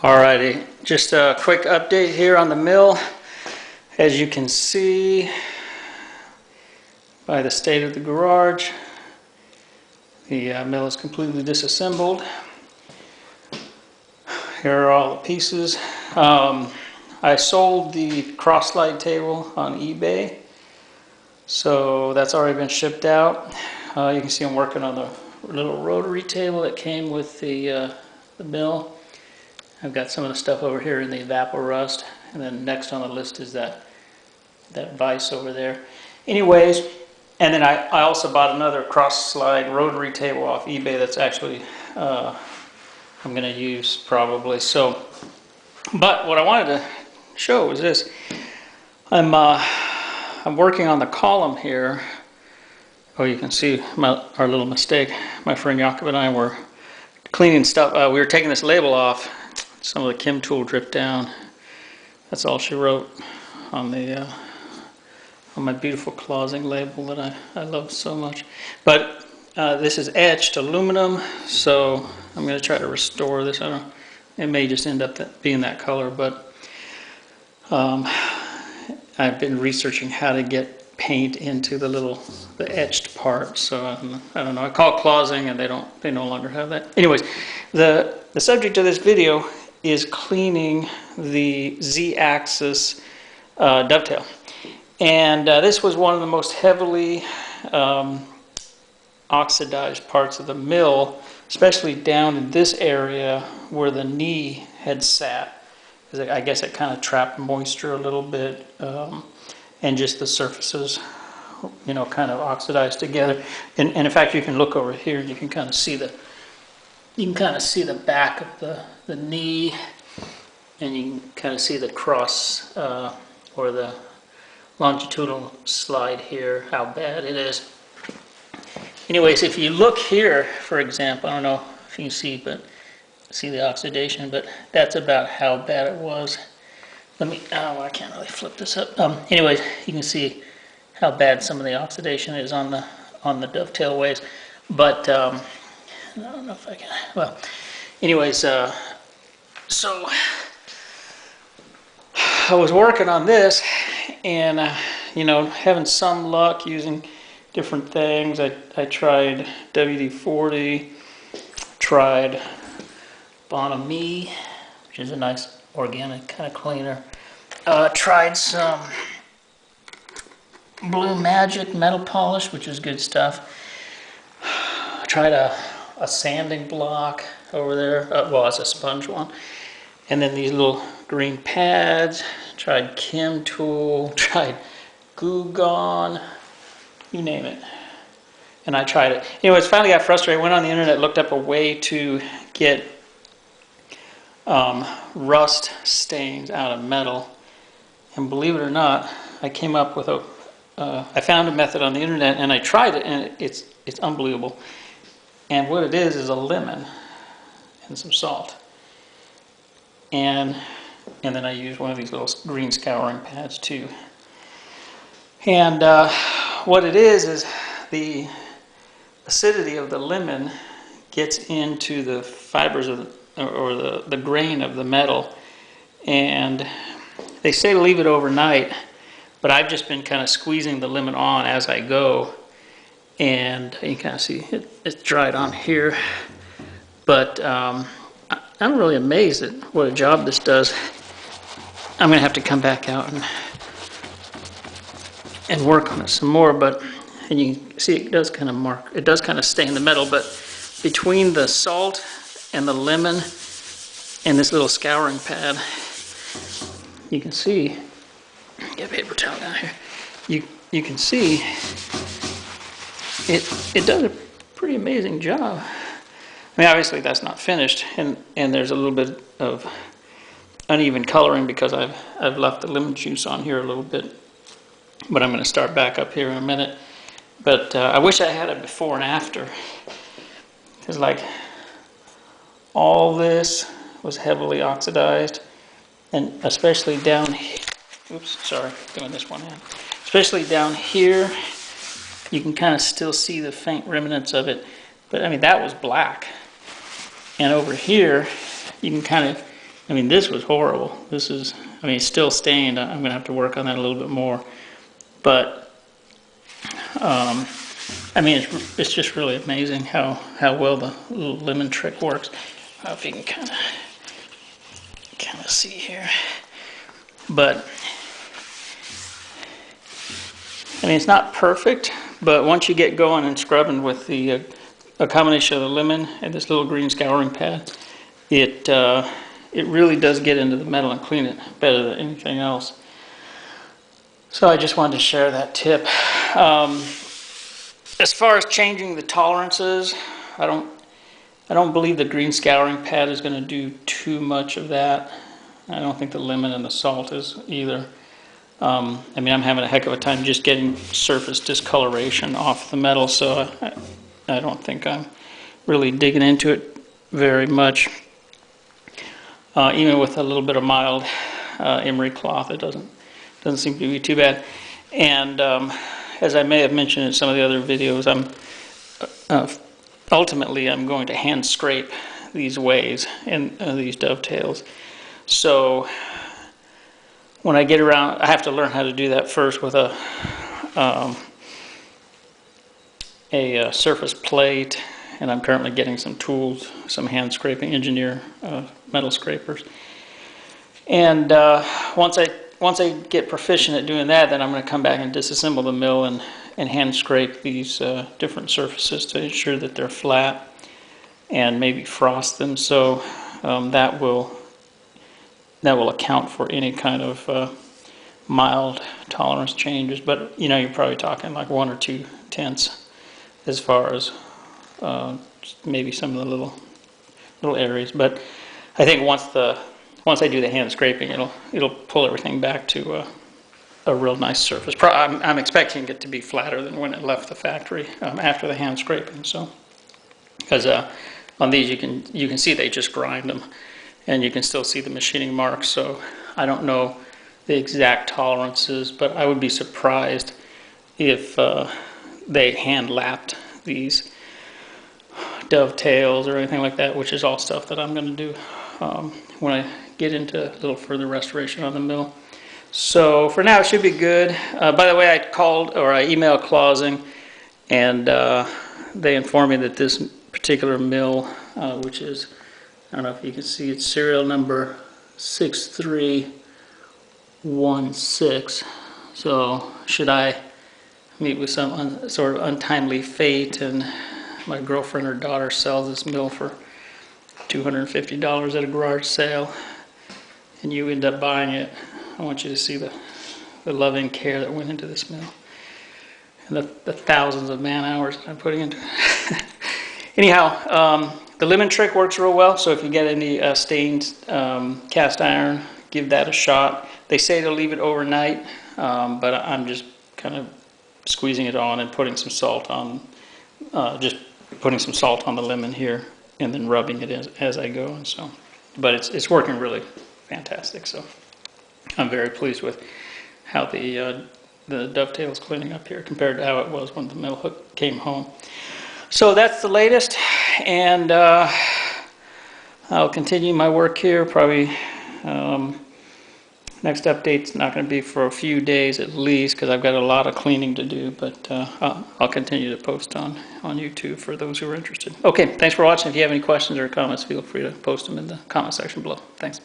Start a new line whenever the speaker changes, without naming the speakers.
Alrighty, just a quick update here on the mill. As you can see by the state of the garage, the mill is completely disassembled. Here are all the pieces. I sold the cross slide table on eBay, so that's already been shipped out. You can see I'm working on the little rotary table that came with the mill. I've got some of the stuff over here in the Evapo-Rust, and then next on the list is that vise over there. Anyways, and then I also bought another cross-slide rotary table off eBay that's actually I'm going to use probably. So, but what I wanted to show is this. I'm working on the column here. Oh, you can see our little mistake. My friend Jakob and I were cleaning stuff. We were taking this label off. Some of the Kim tool dripped down. That's all she wrote on the on my beautiful closing label that I love so much. But this is etched aluminum, so I'm going to try to restore this. I don't. It may just end up being that color, but I've been researching how to get paint into the etched part. So I don't know. I call it closing, and they no longer have that. Anyways, the subject of this video is cleaning the Z-axis dovetail. And this was one of the most heavily oxidized parts of the mill, especially down in this area where the knee had sat. I guess it kind of trapped moisture a little bit, and just the surfaces, kind of oxidized together. And in fact, you can look over here and you can kind of see the back of the knee, and you can kind of see the cross or the longitudinal slide here, how bad it is. Anyways, if you look here, for example, I don't know if you can see the oxidation, but that's about how bad it was. I can't really flip this up. Anyways, you can see how bad some of the oxidation is on the dovetail ways. But I don't know if I can. Well, anyways, so I was working on this, and having some luck using different things. I tried WD-40, tried Bonami, which is a nice organic kind of cleaner. Tried some Blue Magic metal polish, which is good stuff. I tried a sanding block over there. Well, it's a sponge one. And then these little green pads. Tried Kim tool. Tried Goo Gone. You name it. And I tried it. Anyways, finally got frustrated. Went on the internet, looked up a way to get rust stains out of metal. And believe it or not, I came up with I found a method on the internet, and I tried it, and it's unbelievable. And what it is a lemon and some salt. And then I use one of these little green scouring pads too. And what it is the acidity of the lemon gets into the fibers of or the grain of the metal. And they say to leave it overnight, but I've just been kind of squeezing the lemon on as I go. And you can kind of see it's dried on here. But I'm really amazed at what a job this does. I'm going to have to come back out and work on it some more, and you can see it does kind of stain the metal, but between the salt and the lemon and this little scouring pad, you can see, get a paper towel down here, you can see it does a pretty amazing job. I mean, obviously that's not finished, and there's a little bit of uneven coloring because I've left the lemon juice on here a little bit, but I'm going to start back up here in a minute. But I wish I had a before and after, because like all this was heavily oxidized, and especially down here. Oops, sorry, doing this one hand. Especially down here, you can kind of still see the faint remnants of it. But I mean, that was black. And over here, you can kind of I mean, this was horrible. This is, I mean, it's still stained. I'm going to have to work on that a little bit more. But, I mean, it's just really amazing how well the little lemon trick works. I don't know if you can kind of see here. But, I mean, it's not perfect, but once you get going and scrubbing with a combination of the lemon and this little green scouring pad, it really does get into the metal and clean it better than anything else. So I just wanted to share that tip. As far as changing the tolerances, I don't believe the green scouring pad is going to do too much of that. I don't think the lemon and the salt is either. I mean, I'm having a heck of a time just getting surface discoloration off the metal, so I don't think I'm really digging into it very much. Even with a little bit of mild emery cloth, it doesn't seem to be too bad. And as I may have mentioned in some of the other videos, ultimately I'm going to hand scrape these ways and these dovetails. So when I get around, I have to learn how to do that first with a surface plate, and I'm currently getting some tools, some hand scraping engineer metal scrapers. And once I get proficient at doing that, then I'm going to come back and disassemble the mill and hand scrape these different surfaces to ensure that they're flat, and maybe frost them, so that will account for any kind of mild tolerance changes. But you know, you're probably talking like 1 or 2 tenths as far as maybe some of the little areas. But I think once I do the hand scraping, it'll pull everything back to a real nice surface. I'm expecting it to be flatter than when it left the factory after the hand scraping. So, because on these you can see they just grind them, and you can still see the machining marks. So I don't know the exact tolerances, but I would be surprised if they hand lapped these dovetails or anything like that, which is all stuff that I'm going to do when I get into a little further restoration on the mill. So for now it should be good. By the way, I emailed Clausing, and they informed me that this particular mill, which is, I don't know if you can see, it's serial number 6316. So should I meet with some sort of untimely fate and my girlfriend or daughter sells this mill for $250 at a garage sale, and you end up buying it, I want you to see the loving care that went into this mill and the thousands of man hours that I'm putting into it. Anyhow, the lemon trick works real well, so if you get any stained cast iron, give that a shot. They say to leave it overnight, but I'm just kind of squeezing it on and putting some salt on, just putting some salt on the lemon here and then rubbing it as I go. And so, but it's working really fantastic. So I'm very pleased with how the dovetail is cleaning up here compared to how it was when the mill hook came home. So that's the latest, and I'll continue my work here. Probably next update's not going to be for a few days at least, because I've got a lot of cleaning to do, but I'll continue to post on YouTube for those who are interested. Okay, thanks for watching. If you have any questions or comments, feel free to post them in the comment section below. Thanks.